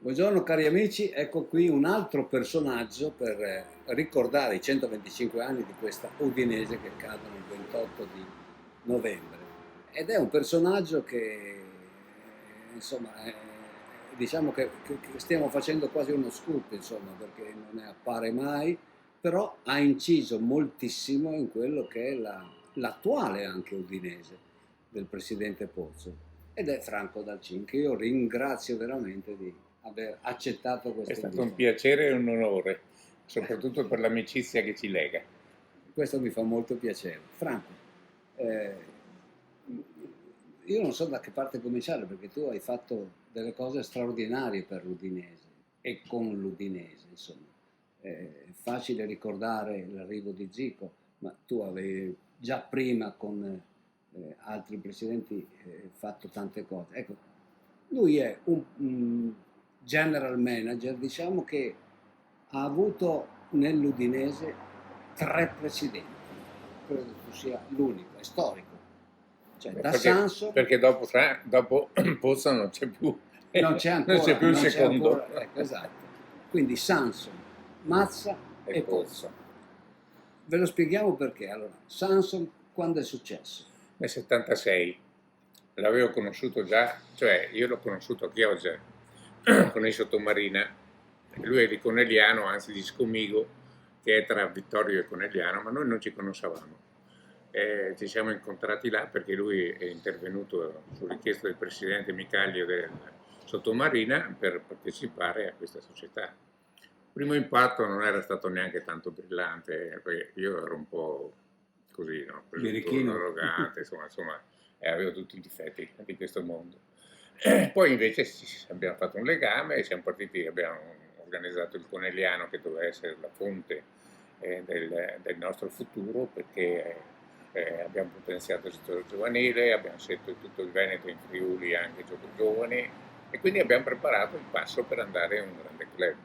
Buongiorno cari amici, ecco qui un altro personaggio per ricordare i 125 anni di questa Udinese che cadono il 28 di novembre. Ed è un personaggio che, insomma, diciamo che stiamo facendo quasi uno scoop, insomma, perché non ne appare mai, però ha inciso moltissimo in quello che è l'attuale anche Udinese del presidente Pozzo. Ed è Franco Dalcin, che io ringrazio veramente di aver accettato È questo stato un invito. piacere e un onore, soprattutto per l'amicizia che ci lega. Questo mi fa molto piacere. Franco, eh, io non so da che parte cominciare perché tu hai fatto delle cose straordinarie per l'Udinese e con l'Udinese, insomma. È facile ricordare l'arrivo di Zico, ma tu avevi già prima con altri presidenti fatto tante cose. Ecco, lui è un general manager, diciamo che ha avuto nell'Udinese 3 presidenti, credo tu sia l'unico, è storico, cioè da Perché, Sanson perché dopo Pozzo non c'è più, non c'è non c'è ancora, più il non c'è secondo. ancora, ecco esatto, quindi Sanson, Mazza E e Pozzo. Pozzo. Ve lo spieghiamo perché. Allora, Sanson quando è successo? Nel 76 l'avevo conosciuto già, cioè io l'ho conosciuto a Chioggia con il Sottomarina. Lui è di Conegliano, anzi di Scomigo, che è tra Vittorio e Conegliano, ma noi non ci conoscevamo. Ci siamo incontrati là perché lui è intervenuto su richiesta del presidente Micaglio del Sottomarina per partecipare a questa società. Il primo impatto non era stato neanche tanto brillante, perché io ero un po' così, no? Presuntuoso, Birichino. arrogante, insomma, avevo tutti i difetti di questo mondo. Poi invece abbiamo fatto un legame, siamo partiti, abbiamo organizzato il Conegliano che doveva essere la fonte del nostro futuro perché abbiamo potenziato il settore giovanile, abbiamo scelto tutto il Veneto in Friuli anche giovani e quindi abbiamo preparato il passo per andare in un grande club.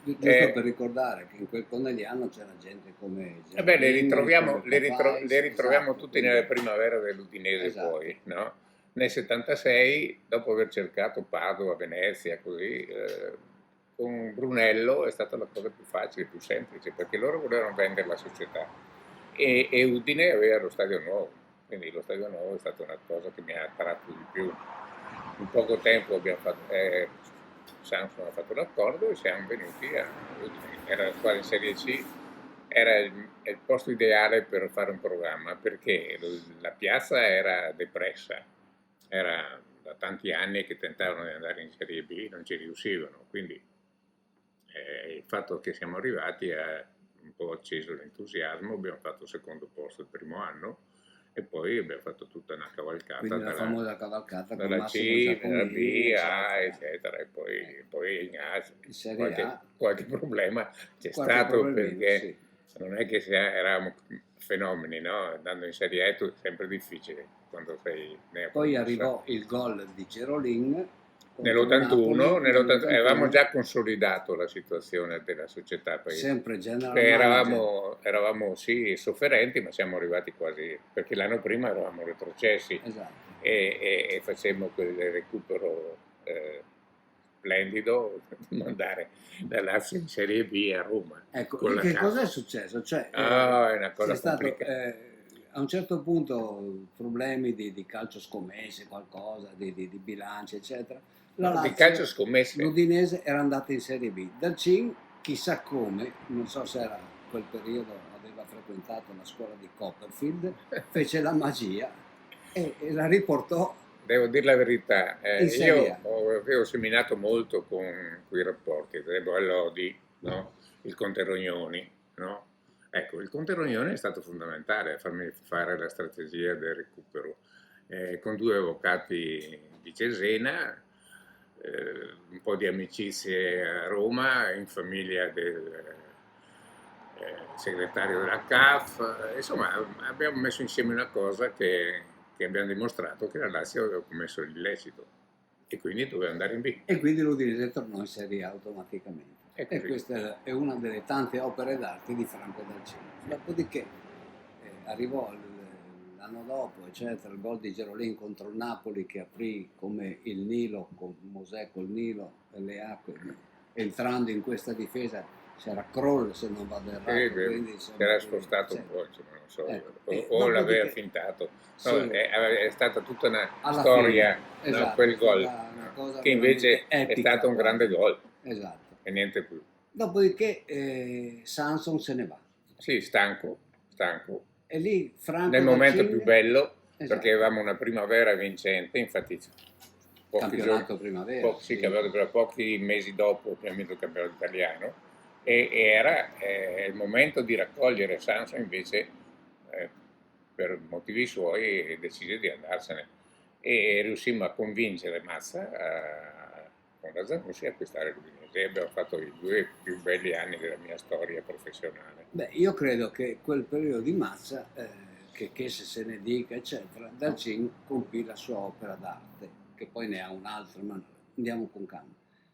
Giusto per ricordare che in quel Conegliano c'era gente come Beh, Giardini, come le Papais, ritroviamo esatto, tutti nella quindi, primavera dell'Udinese esatto. poi, no? Nel 76, dopo aver cercato Padova, Venezia, così, con Brunello è stata la cosa più facile, più semplice, perché loro volevano vendere la società e Udine aveva lo stadio nuovo, quindi lo stadio nuovo è stata una cosa che mi ha attratto di più. In poco tempo abbiamo fatto, Samsung ha fatto l'accordo e siamo venuti a Udine. Era la squadra in Serie C, era il posto ideale per fare un programma perché la piazza era depressa, era da tanti anni che tentavano di andare in Serie B, non ci riuscivano, quindi il fatto che siamo arrivati ha un po' acceso l'entusiasmo, abbiamo fatto il secondo posto il primo anno e poi abbiamo fatto tutta una cavalcata Quindi la famosa cavalcata con dalla Massimo C, dalla Giacomini, B, A, eccetera. eccetera, e poi in A In Serie A, qualche problema c'è qualche stato problemino, perché sì. non è che eravamo fenomeni, no? Andando in Serie A è sempre difficile quando sei Poi neopromossa. arrivò il gol di Gerolin contro il Nell'81, Napoli avevamo nell'81, già consolidato la situazione della società, perché sempre general che manager, eravamo sì sofferenti, ma siamo arrivati quasi, perché l'anno prima eravamo retrocessi esatto. e facemmo quel recupero splendido di andare da Lazio in Serie B a Roma Ecco, con la che cosa è cassa. successo? Cioè, Ah, è una c'è cosa stato complicata. a un certo punto problemi di calcio scommesse, qualcosa, di bilanci, eccetera. La No, di calcio Lazio, scommesse. l'Udinese era andata in Serie B. Dalcin, chissà come, non so se era quel periodo, aveva frequentato la scuola di Copperfield, fece la magia e la riportò Devo dire la verità, in Serie A. avevo seminato molto con quei rapporti, ad esempio Allodi, no? Il Conte Rognoni, no? Ecco, il Conte Rognoni è stato fondamentale a farmi fare la strategia del recupero, con due avvocati di Cesena, un po' di amicizie a Roma, in famiglia del segretario della CAF, insomma abbiamo messo insieme una cosa che abbiamo dimostrato che la Lazio aveva commesso l'illecito e quindi doveva andare in B. E quindi l'Udinese tornò in Serie A automaticamente. È E così. questa è una delle tante opere d'arte di Franco Dalcin. Dopodiché arrivò l'anno dopo, eccetera, il gol di Gerolin contro il Napoli che aprì come il Nilo, con Mosè col Nilo e le acque, entrando in questa difesa c'era Kroll se non vado errato, quindi si era spostato un po', insomma, non so, o l'aveva fintato. Sì, No, è stata tutta una alla storia, fine, no, esatto, quel gol, una cosa che invece epica, è stato un grande gol, esatto. e niente più. Dopodiché Sanson se ne va. Sì, stanco. E lì Franco Nel momento Darcigni, più bello, esatto, perché avevamo una primavera vincente, infatti campionato primavera, sì, pochi mesi dopo abbiamo vinto il campionato italiano, e era il momento di raccogliere. Sanson invece, per motivi suoi, decise di andarsene, e riuscimmo a convincere Mazza con la Zanussi a acquistare l'Udinese, e abbiamo fatto i 2 più belli anni della mia storia professionale. Beh, io credo che quel periodo di Mazza, che se ne dica, eccetera, Darcigni compì la sua opera d'arte, che poi ne ha un'altra, ma andiamo con calma.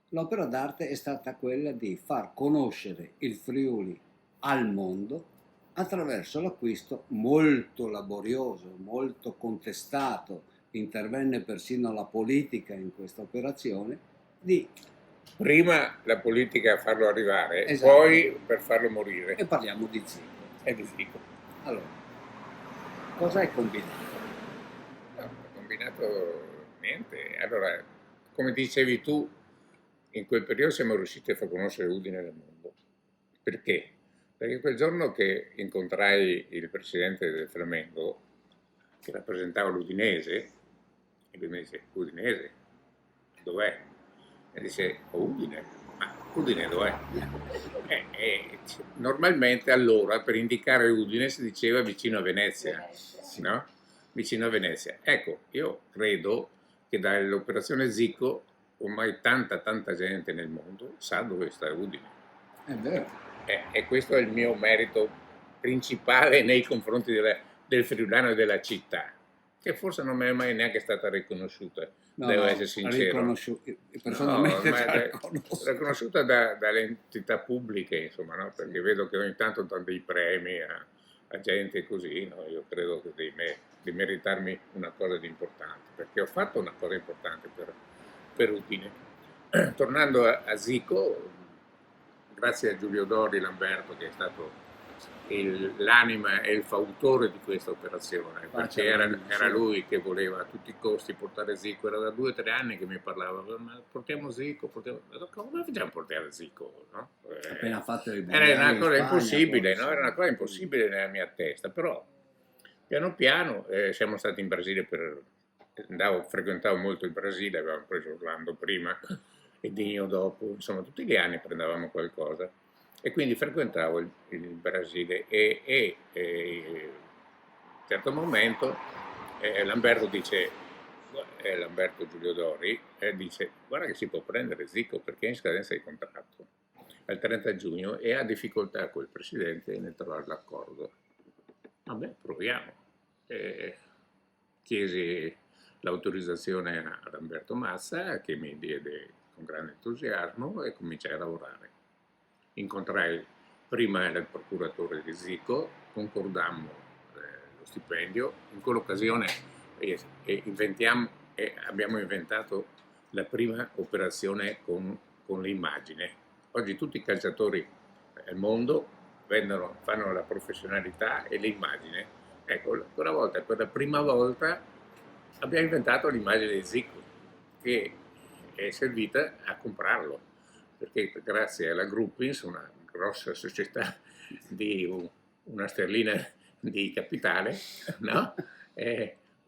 L'opera d'arte è stata quella di far conoscere il Friuli al mondo attraverso l'acquisto molto laborioso, molto contestato, intervenne persino la politica in questa operazione, di... Prima la politica a farlo arrivare, esatto, poi per farlo morire. E parliamo di Zico. E di Zico. Allora, cosa hai combinato? No, non ho combinato niente. Allora, come dicevi tu, in quel periodo siamo riusciti a far conoscere Udine nel mondo. Perché? Perché quel giorno che incontrai il presidente del Flamengo, che rappresentava l'Udinese, e lui mi disse: Udinese, dov'è? E dice: Udine. Ma Udine dov'è? Normalmente allora per indicare Udine si diceva vicino a Venezia, no? Vicino a Venezia. Ecco, io credo che dall'operazione Zico ormai tanta gente nel mondo sa dove sta Udine. È vero. E questo è il mio merito principale nei confronti del friulano e della città, che forse non mi è mai neanche stata riconosciuta. Devo essere sincero. Personalmente riconosciuta dalle entità pubbliche, insomma, no? Perché vedo che ogni tanto danno dei premi a gente così, no? Io credo che di meritarmi una cosa di importante, perché ho fatto una cosa importante per Udine. Tornando a Zico, grazie a Giulio Dori Lamberto, che è stato l'anima e il fautore di questa operazione, perché era lui che voleva a tutti i costi portare Zico. Era da 2 o 3 anni che mi parlava: ma portiamo Zico, come facciamo a portare Zico? No? Appena fatto era una cosa impossibile, no? Era una cosa impossibile nella mia testa, però piano piano siamo stati in Brasile frequentavo molto il Brasile, avevamo preso Orlando prima e Digno dopo, insomma tutti gli anni prendevamo qualcosa. E quindi frequentavo il Brasile, e a un certo momento Lamberto dice, Lamberto Giulio Dori, dice: guarda che si può prendere Zico perché è in scadenza di contratto al 30 giugno e ha difficoltà col presidente nel trovare l'accordo. Vabbè, proviamo. Chiesi l'autorizzazione a Lamberto Massa, che mi diede con grande entusiasmo, e cominciai a lavorare. Incontrai prima il procuratore di Zico, concordammo lo stipendio. In quell'occasione abbiamo inventato la prima operazione con l'immagine. Oggi tutti i calciatori al mondo fanno la professionalità e l'immagine. Ecco, quella volta, per la prima volta, abbiamo inventato l'immagine di Zico, che è servita a comprarlo, perché grazie alla Gruppins, una grossa società di una sterlina di capitale, no?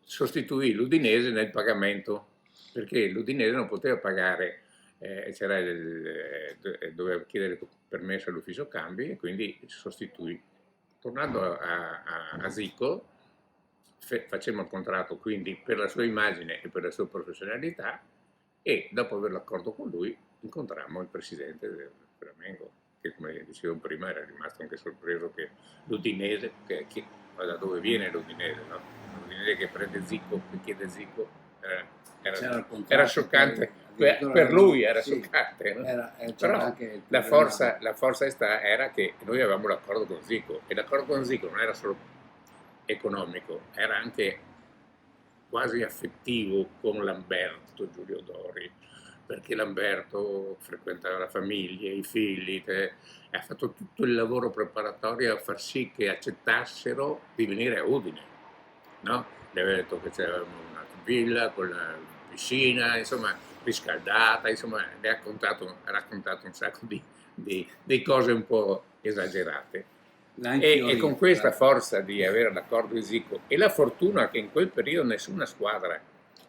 Sostituì l'Udinese nel pagamento, perché l'Udinese non poteva pagare, doveva chiedere permesso all'ufficio cambi, e quindi sostituì. Tornando a Zico, facemmo il contratto quindi per la sua immagine e per la sua professionalità, e dopo aver l'accordo con lui incontrammo il presidente del Flamengo, che come dicevo prima era rimasto anche sorpreso che l'Udinese, da dove viene l'Udinese, no? L'Udinese che prende Zico, che chiede Zico, era scioccante, per lui era scioccante, no? Però la forza era che noi avevamo l'accordo con Zico, e l'accordo con Zico non era solo economico, era anche quasi affettivo con Lamberto Giulio Dori, perché Lamberto frequentava la famiglia, i figli, ha fatto tutto il lavoro preparatorio a far sì che accettassero di venire a Udine, no? Le aveva detto che c'era una villa con la piscina, insomma, riscaldata, insomma, ha raccontato un sacco di cose un po' esagerate. E con questa forza di avere l'accordo di Zico e la fortuna che in quel periodo nessuna squadra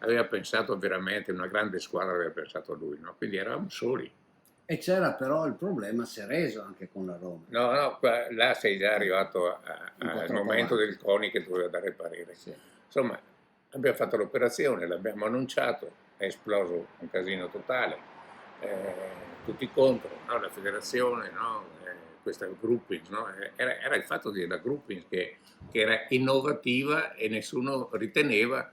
aveva pensato veramente, una grande squadra aveva pensato a lui, no? Quindi eravamo soli. E c'era però il problema Cereso anche con la Roma. No, là sei già arrivato al momento del CONI che doveva dare parere. Sì. Insomma, abbiamo fatto l'operazione, l'abbiamo annunciato, è esploso un casino totale, tutti contro, no? La federazione, no? Questa grouping, no? Era il fatto della grouping che era innovativa e nessuno riteneva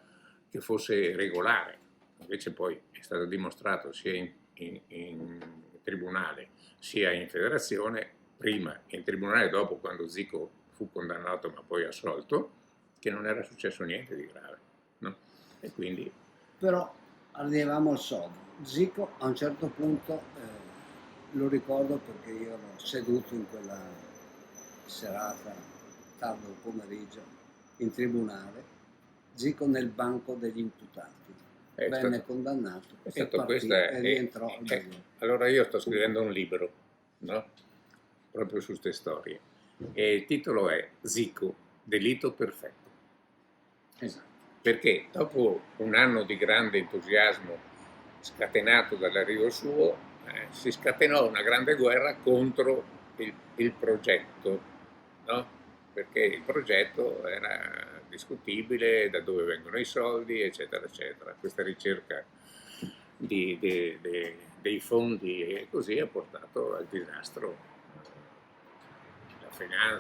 che fosse regolare. Invece poi è stato dimostrato sia in tribunale sia in federazione, prima e in tribunale dopo, quando Zico fu condannato ma poi assolto, che non era successo niente di grave. No? E quindi... Però arrivavamo al sodo. Zico a un certo punto, lo ricordo perché io ero seduto in quella serata, tardo pomeriggio, in tribunale, Zico nel banco degli imputati. Venne condannato e partì e rientrò al Brasile. Allora io sto scrivendo un libro, no? Proprio su queste storie, e il titolo è Zico, delitto perfetto. Esatto. Perché dopo un anno di grande entusiasmo scatenato dall'arrivo suo, si scatenò una grande guerra contro il progetto, no? Perché il progetto era discutibile, da dove vengono i soldi, eccetera, eccetera. Questa ricerca dei fondi e così ha portato al disastro.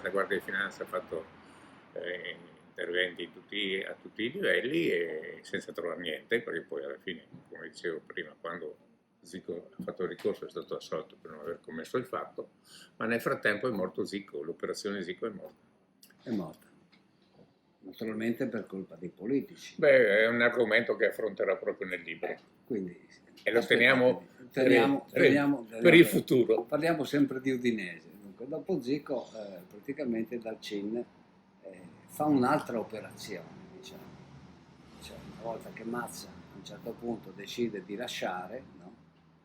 La Guardia di Finanza ha fatto interventi a tutti i livelli e senza trovare niente, perché poi alla fine, come dicevo prima, quando Zico ha fatto il ricorso è stato assolto per non aver commesso il fatto, ma nel frattempo è morto Zico, l'operazione Zico è morta. È morta. Naturalmente per colpa dei politici. Beh, è un argomento che affronterò proprio nel libro. Quindi, e lo teniamo per il futuro. Parliamo sempre di Udinese. Dunque, dopo Zico, praticamente dal CIN fa un'altra operazione. Diciamo. Cioè, una volta che Mazza a un certo punto decide di lasciare, no?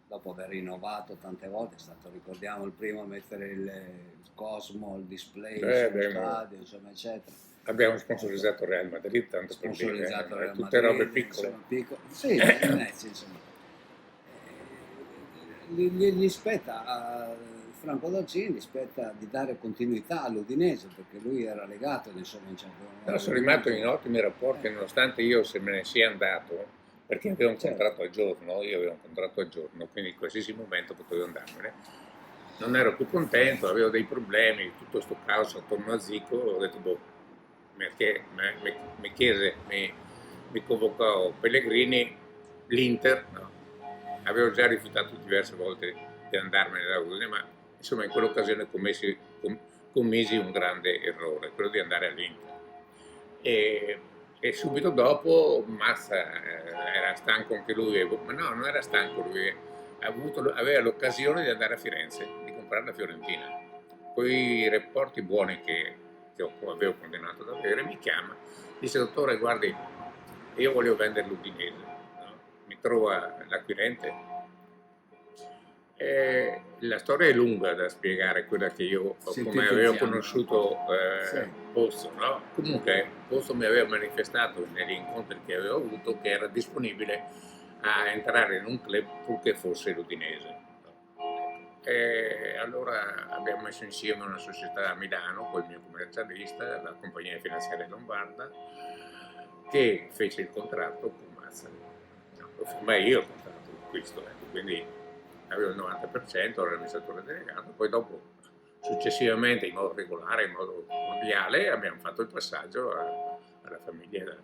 Dopo aver rinnovato tante volte, è stato, ricordiamo, il primo a mettere il Cosmo, il display sullo stadio, insomma, eccetera. Abbiamo sponsorizzato Real Madrid, tanto per dire, Real tutte Madrid, robe piccole. Sì, insomma. Gli spetta a Franco Dolcini, gli spetta di dare continuità all'Udinese, perché lui era legato, insomma, in certo modo. No, sono rimasto in ottimi rapporti, nonostante io se me ne sia andato, perché avevo un contratto a giorno, quindi in qualsiasi momento potevo andarmene. Non ero più contento, avevo dei problemi, tutto questo caos attorno a Zico, ho detto, boh, perché mi convocò Pellegrini, l'Inter, no? Avevo già rifiutato diverse volte di andarmene da Udine, ma insomma in quell'occasione commisi un grande errore, quello di andare all'Inter. E subito dopo Mazza era stanco anche lui, ma no, non era stanco lui, aveva l'occasione di andare a Firenze, di comprare la Fiorentina. Con i rapporti buoni che avevo continuato ad avere, mi chiama, dice: dottore, guardi, io voglio vendere l'Udinese, no? Mi trova l'acquirente. La storia è lunga da spiegare, quella che io, come avevo conosciuto Pozzo, no? Comunque Pozzo mi aveva manifestato negli incontri che avevo avuto che era disponibile a entrare in un club purché fosse l'Udinese. E allora abbiamo messo insieme una società a Milano con il mio commercialista, la compagnia finanziaria lombarda, che fece il contratto con Mazza. No, lo firmai io il contratto di acquisto, quindi avevo il 90%, ero l'amministratore delegato, poi dopo successivamente in modo regolare, in modo cordiale abbiamo fatto il passaggio alla famiglia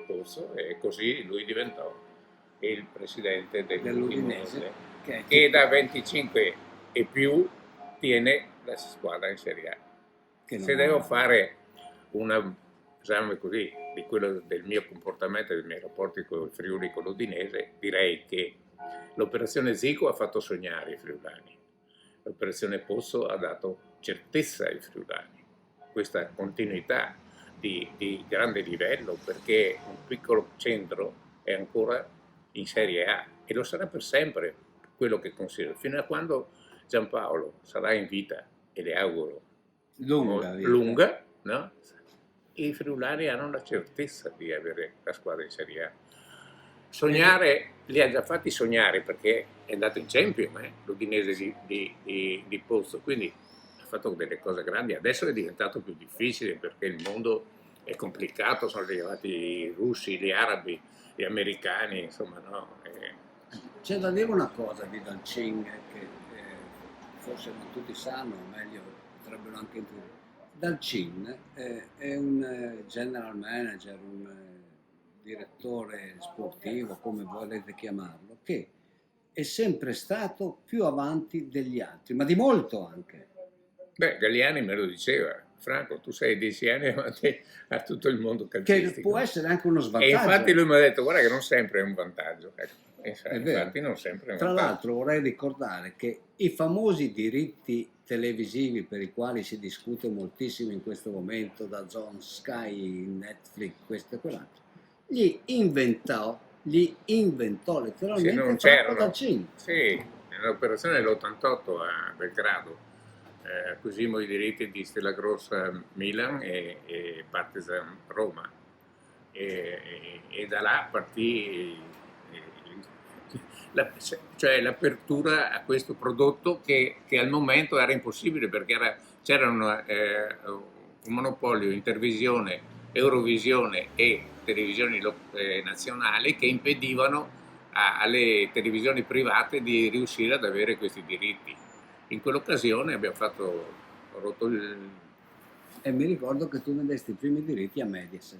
Pozzo e così lui diventò il presidente dell'Udinese, che da 25 e più tiene la squadra in Serie A. Se devo fare una esame così di quello del mio comportamento e dei miei rapporti con il Friuli, con l'Udinese, direi che l'operazione Zico ha fatto sognare i friulani, l'operazione Pozzo ha dato certezza ai friulani, questa continuità di grande livello, perché un piccolo centro è ancora in Serie A e lo sarà per sempre, quello che considero, fino a quando Giampaolo sarà in vita, e le auguro lunga, no? I friulani hanno la certezza di avere la squadra in Serie A. Sognare, li ha già fatti sognare perché è andato in Champions, l'Udinese di Pozzo, quindi ha fatto delle cose grandi. Adesso è diventato più difficile perché il mondo è complicato, sono arrivati i russi, gli arabi, gli americani, insomma, no? C'è da dire una cosa di Dalcin che forse non tutti sanno, o meglio potrebbero anche introdurre. Dalcin è un general manager, un direttore sportivo, come volete chiamarlo, che è sempre stato più avanti degli altri, ma di molto anche. Beh, Galliani me lo diceva, Franco, tu sei 10 anni avanti a tutto il mondo calcistico. Che può essere anche uno svantaggio. E infatti lui mi ha detto, guarda che non sempre è un vantaggio. Infatti non sempre è un Tra vantaggio. l'altro vorrei ricordare che i famosi diritti televisivi per i quali si discute moltissimo in questo momento, da Zone, Sky, Netflix, questo e quell'altro, li inventò letteralmente non Franco Dalcin. Sì, nell'operazione dell'88 a Belgrado acquisimmo i diritti di Stella Grossa Milan e Partizan Roma e da là partì cioè l'apertura a questo prodotto che al momento era impossibile perché c'era un monopolio in televisione, Eurovisione e televisioni nazionali che impedivano alle televisioni private di riuscire ad avere questi diritti. In quell'occasione abbiamo rotto il... E mi ricordo che tu vendesti i primi diritti a Mediaset.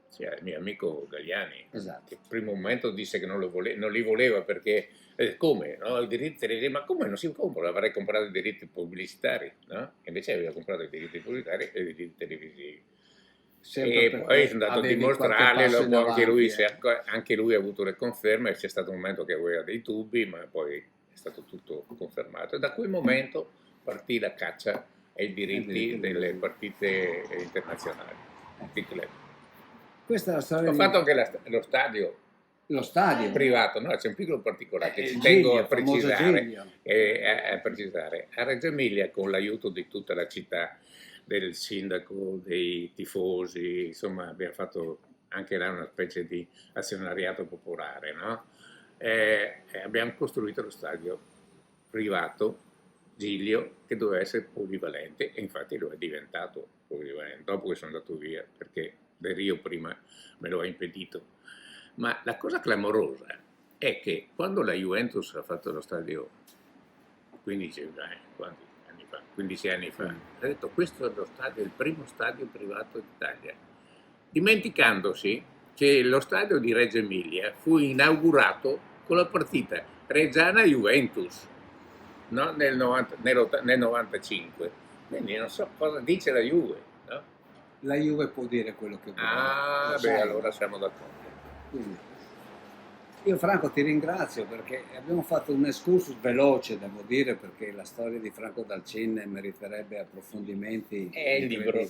Sì, il mio amico Galliani, esatto. Che in primo momento disse che non li voleva perché, come, no? I diritti televisivi, ma come non si compra? Avrei comprato i diritti pubblicitari, no? Invece aveva comprato i diritti pubblicitari e i diritti televisivi. E poi è andato a dimostrarlo, anche lui ha avuto le conferme, c'è stato un momento che aveva dei dubbi, ma poi è stato tutto confermato. E da quel momento partì la caccia ai diritti delle partite internazionali, di club. Questa è la storia. Ho fatto anche lo stadio privato, no? C'è un piccolo particolare che ci tengo a precisare. A Reggio Emilia, con l'aiuto di tutta la città, del sindaco, dei tifosi, insomma abbiamo fatto anche là una specie di azionariato popolare, no? Abbiamo costruito lo stadio privato Giglio che doveva essere polivalente e infatti lo è diventato polivalente dopo che sono andato via perché Del Rio prima me lo ha impedito. Ma la cosa clamorosa è che quando la Juventus ha fatto lo stadio 15 anni fa, ha detto questo è lo stadio, il primo stadio privato d'Italia, dimenticandosi che lo stadio di Reggio Emilia fu inaugurato con la partita Reggiana-Juventus, no? nel 95. Quindi non so cosa dice la Juve. No? La Juve può dire quello che vuole. Allora siamo d'accordo. Quindi, io Franco ti ringrazio perché abbiamo fatto un excursus veloce, devo dire, perché la storia di Franco Dalcin meriterebbe approfondimenti. Il libro,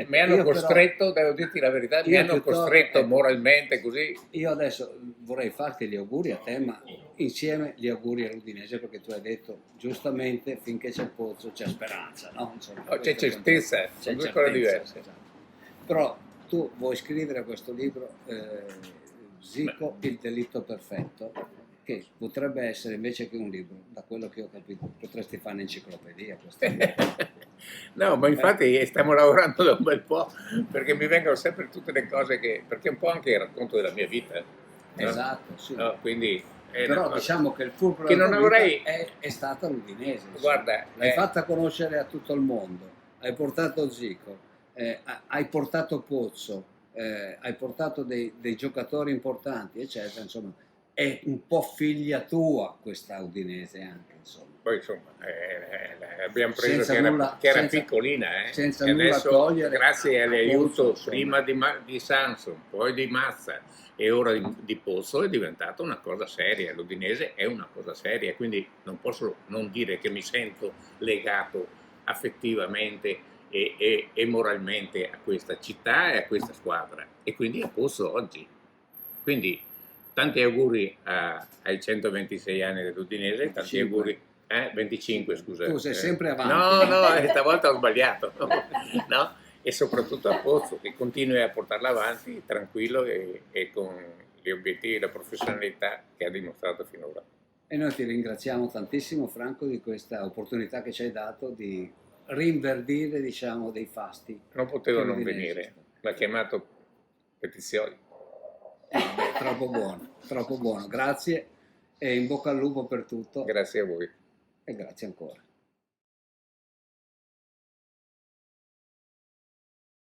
mi hanno costretto, devo dirti la verità, mi hanno costretto moralmente così. Io adesso vorrei farti gli auguri a te, ma insieme gli auguri all'Udinese, perché tu hai detto giustamente finché c'è il Pozzo c'è speranza, no? C'è certezza, sono due cose diverse. Esatto. Però tu vuoi scrivere questo libro, Zico, il delitto perfetto, che potrebbe essere invece che un libro, da quello che ho capito, potresti fare un'enciclopedia. No, ma infatti stiamo lavorando da un bel po', perché mi vengono sempre tutte le cose perché è un po' anche il racconto della mia vita. Esatto, sì. No, quindi però diciamo che il fulcro che non avrei... è stata l'Udinese. Guarda, l'hai fatta conoscere a tutto il mondo, hai portato Zico, hai portato Pozzo, hai portato dei giocatori importanti, eccetera, insomma, è un po' figlia tua questa Udinese anche, insomma. Poi insomma abbiamo preso Senza che era senza, piccolina, senza e nulla adesso togliere grazie a all'aiuto Pozzo, prima insomma. di Samson, poi di Mazza e ora di Pozzo è diventata una cosa seria. L'Udinese è una cosa seria, quindi non posso non dire che mi sento legato affettivamente e moralmente a questa città e a questa squadra, e quindi a Pozzo oggi. Quindi tanti auguri ai 126 anni dell'Udinese, tanti 25. auguri, 25 scusa. Tu sei sempre avanti, No, no? no, stavolta ho sbagliato, no? E soprattutto a Pozzo, che continui a portarla avanti tranquillo e con gli obiettivi e la professionalità che ha dimostrato finora. E noi ti ringraziamo tantissimo, Franco, di questa opportunità che ci hai dato di rinverdire, diciamo, dei fasti Non che potevo non l'Udinese venire, sta. l'ha chiamato Petizioli. Beh, troppo buono, grazie e in bocca al lupo per tutto Grazie a voi. e grazie ancora.